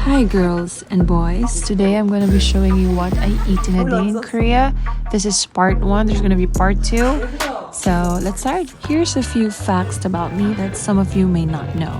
Hi girls and boys, today I'm going to be showing you what I eat in a day in Korea. This is part 1, there's going to be part 2. So let's start. Here's a few facts about me that some of you may not know.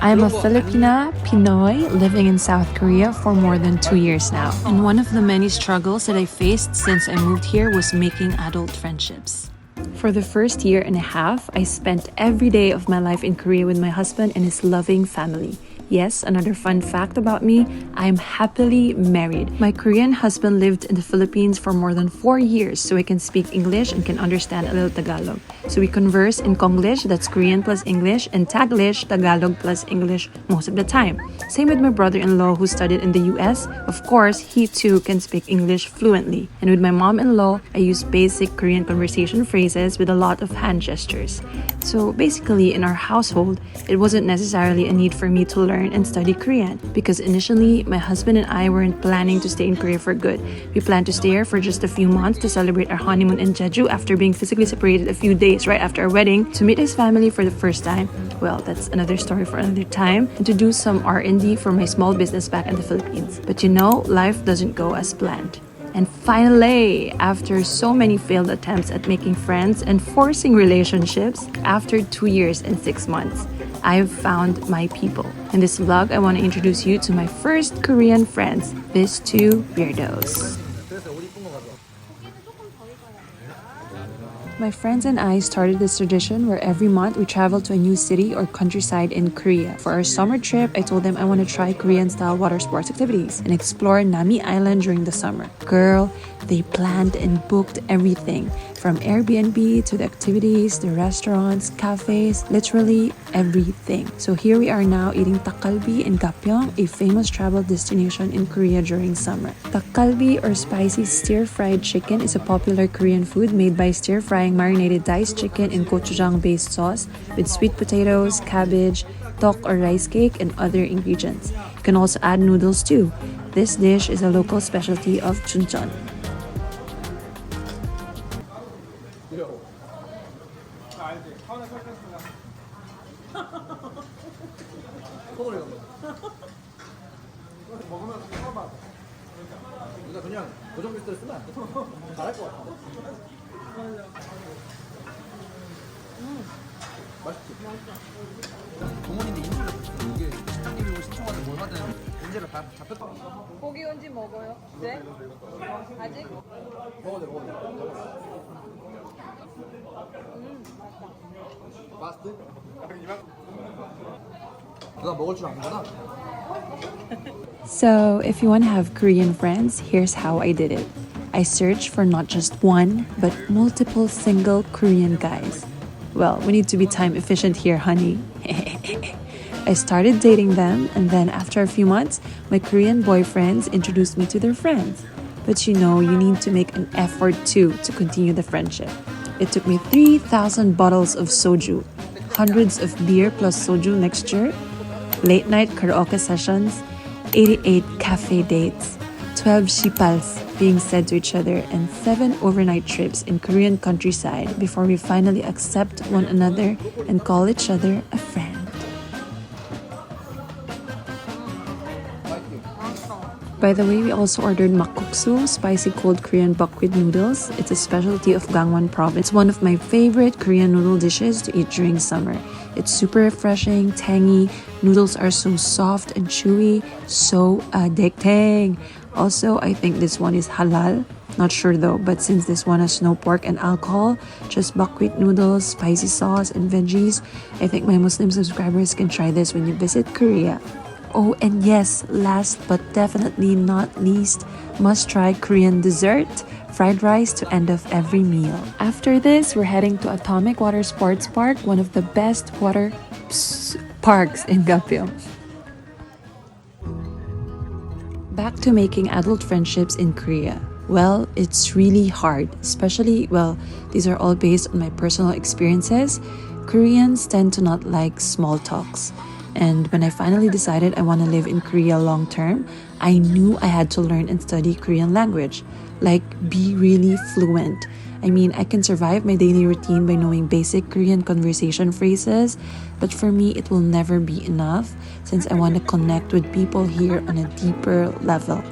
I'm a Filipina, Pinoy, living in South Korea for more than 2 years now. And one of the many struggles that I faced since I moved here was making adult friendships. For the first year and a half, I spent every day of my life in Korea with my husband and his loving family. Yes, another fun fact about me, I am happily married. My Korean husband lived in the Philippines for more than 4 years, so he can speak English and can understand a little Tagalog. So we converse in Konglish, that's Korean plus English, and Taglish, Tagalog plus English most of the time. Same with my brother-in-law who studied in the US. Of course, he too can speak English fluently. And with my mom-in-law, I use basic Korean conversation phrases with a lot of hand gestures. So basically, in our household, it wasn't necessarily a need for me to learn and study Korean because initially, my husband and I weren't planning to stay in Korea for good. We planned to stay here for just a few months to celebrate our honeymoon in Jeju after being physically separated a few days right after our wedding, to meet his family for the first time. Well, that's another story for another time, and to do some R&D for my small business back in the Philippines. But you know, life doesn't go as planned. And finally, after so many failed attempts at making friends and forcing relationships, after 2 years and 6 months, I've found my people. In this vlog, I want to introduce you to my first Korean friends, these two weirdos. My friends and I started this tradition where every month we travel to a new city or countryside in Korea. For our summer trip, I told them I want to try Korean-style water sports activities and explore Nami Island during the summer. Girl, they planned and booked everything, from Airbnb to the activities, the restaurants, cafes, literally everything. So here we are now eating Dak-galbi in Gapyeong, a famous travel destination in Korea during summer. Dak-galbi or spicy stir-fried chicken is a popular Korean food made by stir-frying marinated diced chicken in gochujang-based sauce with sweet potatoes, cabbage, tok or rice cake, and other ingredients. You can also add noodles too. This dish is a local specialty of Chuncheon. 그냥 고정 필터를 쓰면 안 돼. 잘할 것 같아. 맛있지? 부모님이 인지를 이게 식당님이 신청하는 뭘 하든 인지를 잡혔다. 고기 온지 먹어요? 네? 아직? 먹어도 돼, 먹어도 돼. 맛있다. 마스트? 누가 먹을 줄 아는구나. So, if you want to have Korean friends, here's how I did it. I searched for not just one, but multiple single Korean guys. Well, we need to be time efficient here, honey. I started dating them, and then after a few months, my Korean boyfriends introduced me to their friends. But you know, you need to make an effort too to continue the friendship. It took me 3,000 bottles of soju, hundreds of beer plus soju mixture, late night karaoke sessions, 88 cafe dates, 12 shipals being said to each other, and 7 overnight trips in Korean countryside before we finally accept one another and call each other a friend. By the way, we also ordered Makguksu, spicy cold Korean buckwheat noodles. It's a specialty of Gangwon province. It's one of my favorite Korean noodle dishes to eat during summer. It's super refreshing, tangy. Noodles are so soft and chewy, so addicting. Also, I think this one is halal. Not sure though, but since this one has no pork and alcohol, just buckwheat noodles, spicy sauce, and veggies, I think my Muslim subscribers can try this when you visit Korea. Oh, and yes, last but definitely not least, must try Korean dessert, fried rice to end of every meal. After this, we're heading to Atomic Water Sports Park, one of the best water parks in Gapyeong. Back to making adult friendships in Korea. Well, it's really hard, especially, well, these are all based on my personal experiences. Koreans tend to not like small talks. And when I finally decided I want to live in Korea long term, I knew I had to learn and study Korean language, like be really fluent. I mean, I can survive my daily routine by knowing basic Korean conversation phrases, but for me, it will never be enough since I want to connect with people here on a deeper level.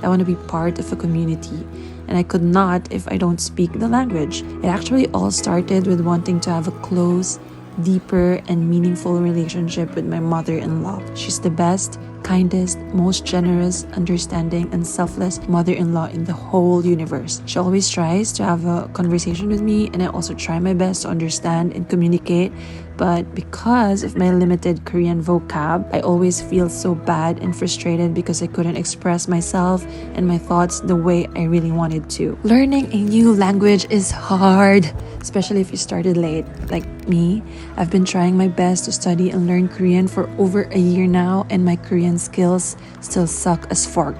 I want to be part of a community, and I could not if I don't speak the language. It actually all started with wanting to have a close, deeper, and meaningful relationship with my mother-in-law. She's the best, kindest, most generous, understanding, and selfless mother-in-law in the whole universe. She always tries to have a conversation with me, and I also try my best to understand and communicate. But because of my limited Korean vocab, I always feel so bad and frustrated because I couldn't express myself and my thoughts the way I really wanted to. Learning a new language is hard, especially if you started late, like me. I've been trying my best to study and learn Korean for over a year now, and my Korean skills still suck as fork.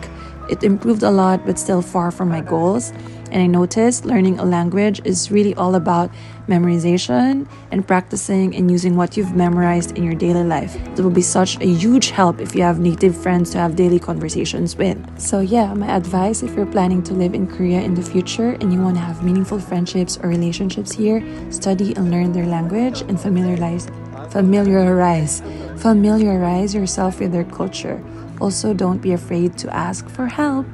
It improved a lot, but still far from my goals. And I noticed learning a language is really all about memorization and practicing and using what you've memorized in your daily life. It will be such a huge help if you have native friends to have daily conversations with. So yeah, my advice if you're planning to live in Korea in the future and you want to have meaningful friendships or relationships here, study and learn their language and familiarize yourself with their culture. Also, don't be afraid to ask for help.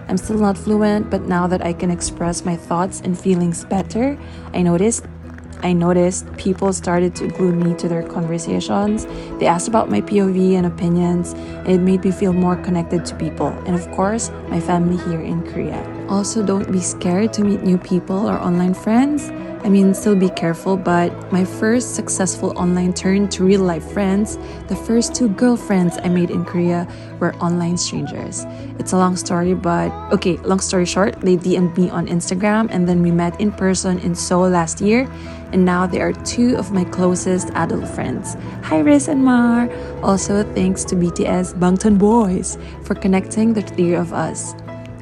I'm still not fluent, but now that I can express my thoughts and feelings better, I noticed people started to include me to their conversations. They asked about my POV and opinions, and it made me feel more connected to people. And of course, my family here in Korea. Also, don't be scared to meet new people or online friends. I mean, still be careful, but my first successful online turn to real life friends, the first 2 girlfriends I made in Korea were online strangers. It's a long story, but okay, long story short, they DM'd me on Instagram and then we met in person in Seoul last year, and now they are 2 of my closest adult friends. Hi Riz and Mar! Also, thanks to BTS Bangtan Boys for connecting the 3 of us.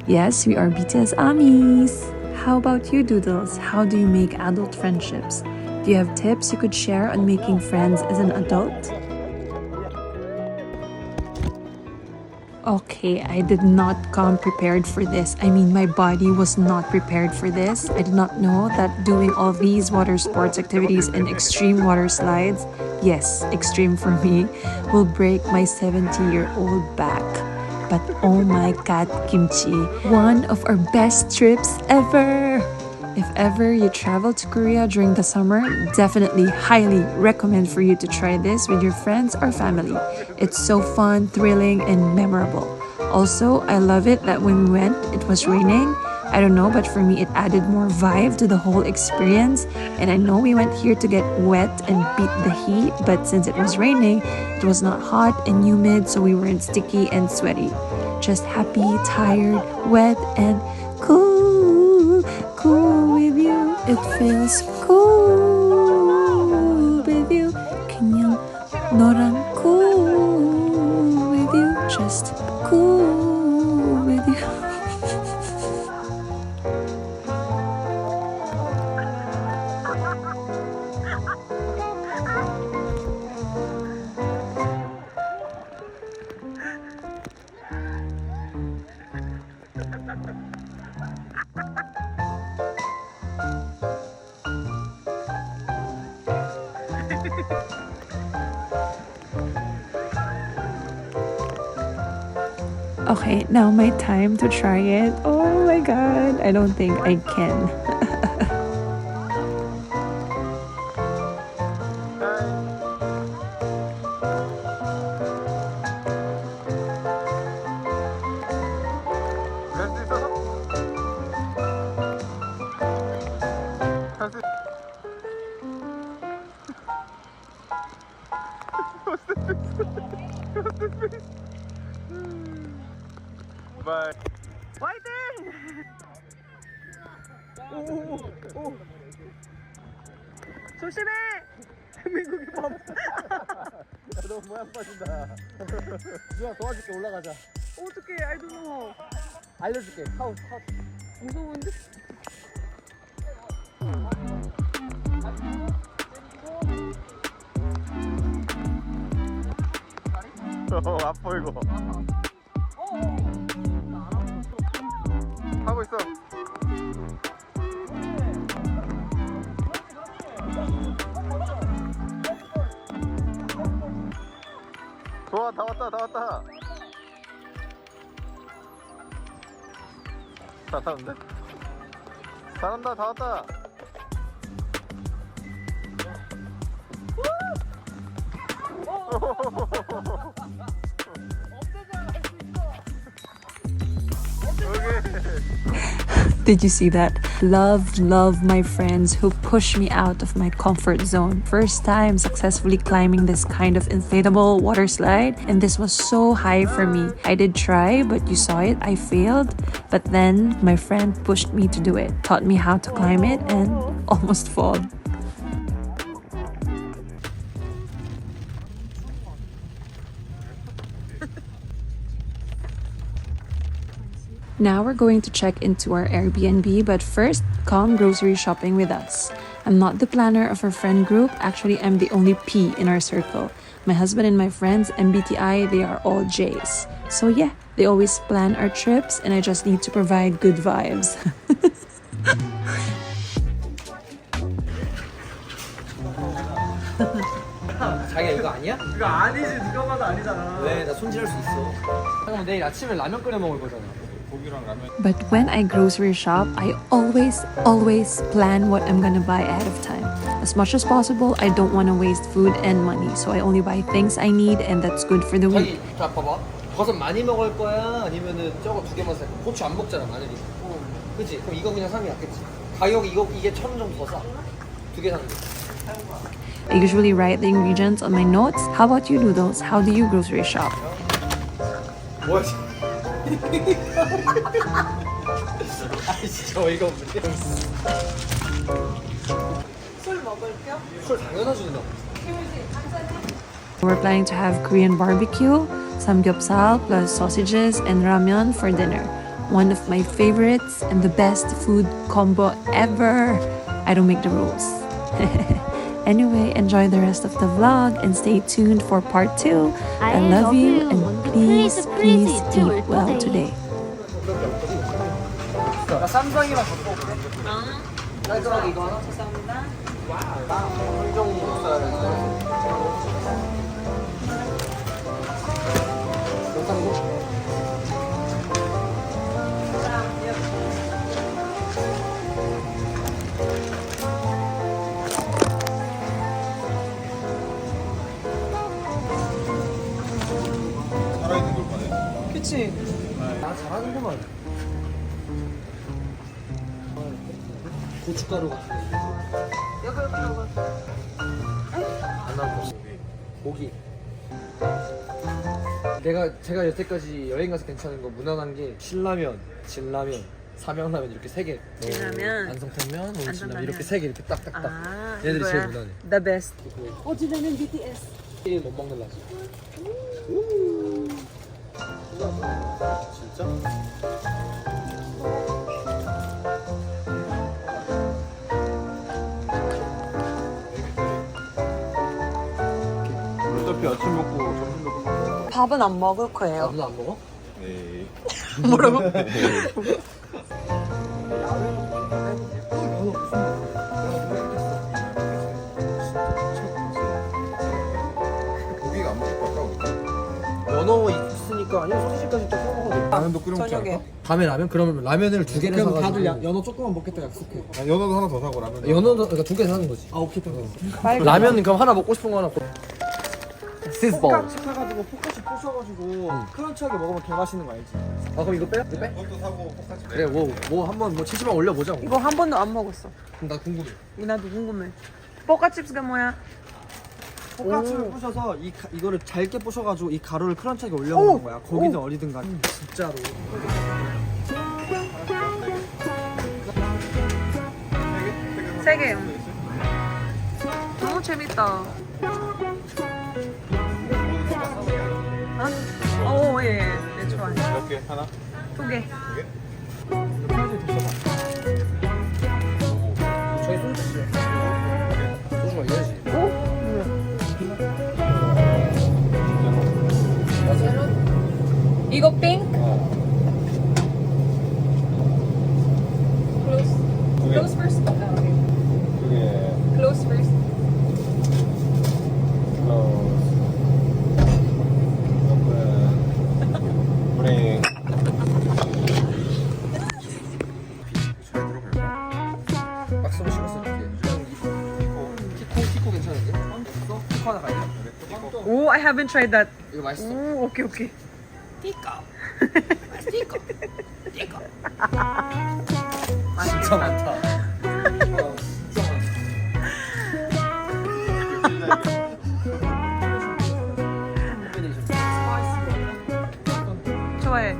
Yes, we are BTS Amis! How about you, Doodles? How do you make adult friendships? Do you have tips you could share on making friends as an adult? Okay, I did not come prepared for this. I mean, my body was not prepared for this. I did not know that doing all these water sports activities and extreme water slides, yes, extreme for me, will break my 70-year-old back. But oh my god, kimchi, one of our best trips ever! If ever you travel to Korea during the summer, definitely highly recommend for you to try this with your friends or family. It's so fun, thrilling, and memorable. Also, I love it that when we went, it was raining. I don't know, but for me, it added more vibe to the whole experience. And I know we went here to get wet and beat the heat, but since it was raining, it was not hot and humid, so we weren't sticky and sweaty. Just happy, tired, wet, and cool with you. It feels cool with you. 그냥 너랑 cool with you. Just cool with you. Okay, now my time to try it. Oh my god, I don't think I can. Bye. 화이팅! 오. 조심해! 민국이 밥. 야, 너 모양 빠진다. 누나 도와줄게, 올라가자. 어떡해, I don't know. 알려줄게. how. 무서운데? 아파 이거. 하고 있어. 좋아, 다 왔다, 다 왔다. 잘하는데? 잘한다, 다 왔다. Did you see that? Love my friends who push me out of my comfort zone. First time successfully climbing this kind of inflatable water slide, and this was so high for me. I did try, but you saw it, I failed. But then my friend pushed me to do it, taught me how to climb it, and almost fall. Now we're going to check into our Airbnb, but first, come grocery shopping with us. I'm not the planner of our friend group, actually I'm the only P in our circle. My husband and my friends, MBTI, they are all J's. So yeah, they always plan our trips and I just need to provide good vibes. 자기야 이거 아니야? 이거 아니지, 누가 봐도 아니잖아. 왜? 나 손질할 수 있어. 잠깐만 내일 아침에 라면 끓여 먹을 거잖아. 고기랑 라면. But when I grocery shop, I always plan what I'm gonna buy ahead of time. As much as possible, I don't want to waste food and money, so I only buy things I need and that's good for the week. 자기, 자 봐봐. 버섯 많이 먹을 거야? 아니면은 저거 두 개만 살 거야? 고추 안 먹잖아 마늘이. 그치? 그럼 이거 그냥 사는 게 낫겠지. 가격이 이게 1,000원 정도 더 싸. 두 개 사는 게. I usually write the ingredients on my notes. How about you, Noodles? How do you grocery shop? 뭐야 지금? 아이씨 저 이거 없는데? 술 먹을 겸? 술 당연하지 누나. We're planning to have Korean barbecue, samgyeopsal plus sausages and ramyeon for dinner. One of my favorites and the best food combo ever. I don't make the rules. Anyway, enjoy the rest of the vlog and stay tuned for part 2. I love you and please eat well today. 나 쌈장이랑 갖고 올게. 깔끔하게 이거 하나. 감사합니다. 한정 목살. 영상고. 살아있는 걸 거네. 그치? 나 잘하는구만. 고춧가루 같은 거. 여기 먹어. 안 나온 고기. 제가 여태까지 여행 가서 괜찮은 거 무난한 게 신라면, 진라면, 삼양라면 이렇게 세 개. 진라면, 안성탕면, 오늘 진라면 안성탕면. 이렇게 세 개 이렇게 딱딱딱. 아, 얘들이 이거야. 제일 무난해. The best. 어찌되면 BTS. 제일 못 먹는 라지. 진짜? 어차피 아침 먹고 점심 먹고. 밥은 안 먹을 거예요. 누나 안 먹어? 네. 뭐라고? 고기가 안 먹을 것 같다. 연어 있으니까 아니면 소시지까지 또 써먹어도 돼. 라면도 끓여 먹지 저녁에. 않을까? 밤에 라면? 그러면 라면을 두 개를 그럼 사가지고 다들 연어 조금만 먹겠다 약속해. 아, 연어도 하나 더 사고 라면. 연어도 그러니까 두 개 사는 거지. 아 오케이 다 라면은 그럼 하나 먹고 싶은 거 하나 시즈볼. 포카치 해가지고 포카치 부셔가지고 크런치하게 먹으면 개 맛있는 거 알지? 아 그럼 이거 빼? 이거 빼? 그것도 사고 포카치. 그래 뭐 한번 뭐 치즈만 올려보자 뭐. 이거 한 번도 안 먹었어. 그럼 나 궁금해. 나도 궁금해. 뽀까칩스가 뭐야? 포카치를 부셔서 이거를 잘게 부셔가지고 이 가루를 크런치하게 올려 먹는 거야. 고기든 어리든 간에. 진짜로. 세 개요. 너무 재밌다. 오, 예, 네, 좋아요. 몇 개? 하나? 두 개. 저희 소주지. 소주가 이래야지. 이거 핑크? Close first. 그게 Close first. 오, I haven't tried that. 이거 맛있어. 오, 오케이 오케이. 진짜 많다. 진짜 좋아해.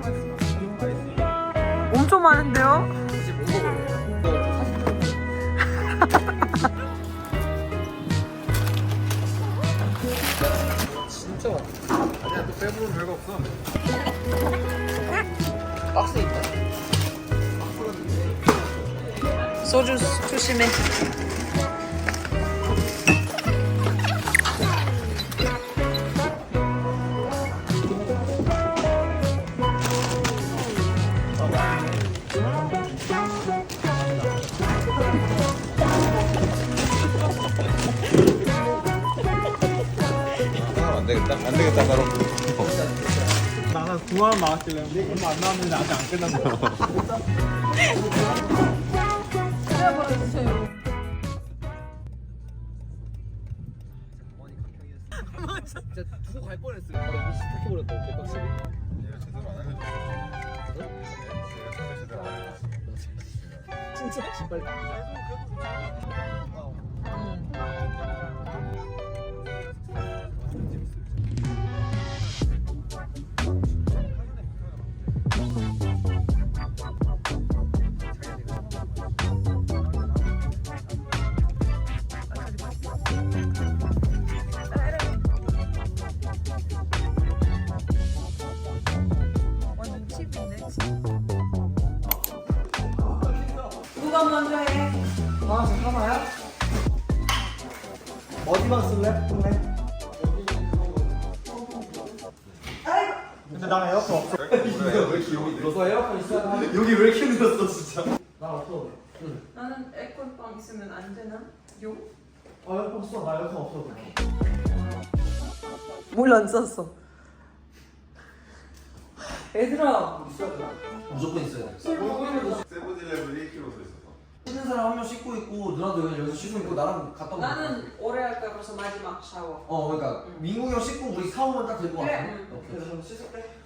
엄청 많은데요? 이제 못 먹어요. 너 사진 진짜 많다. 아니야 또 빼보면 별거 없어. 박스에 있다. 소주 조심해. 안 되겠다. 안 되겠다 바로. 나는 9만 원 나왔길래 얼마 안 나왔는데 아직 안 끝났네. 진짜 두고 갈 뻔했어요. 바로 이미 시작해버렸다. 개빡치게. 얘가 제대로 안 알려줘. 얘가 처음에 제대로 안 알려줘. 진짜 신발. 완전 칩인데. 누가 먼저 해? 하나씩 하나야? 어디만 쓸래? 근데 나 에어컨 없어. 너도 에어컨 있어야 돼. 여기 왜 이렇게 늘었어 진짜? 나 없어. 나는 에어컨 있으면 안 되나? 용? 에어컨 써. 나 에어컨 없어. 뭘 안 썼어? 얘들아. 무조건 있어야 돼. 세븐일레븐 1kg 더 있었어. 씻는 사람 한 명 씻고 있고 누나도 여기서 씻고 있고 나랑 갔다 오면 나는 오래 할까 봐서 마지막 샤워. 그러니까 민국이 형 씻고 우리 사오면 딱 될 것 같아. 그래. 오케이. 그럼 씻을게.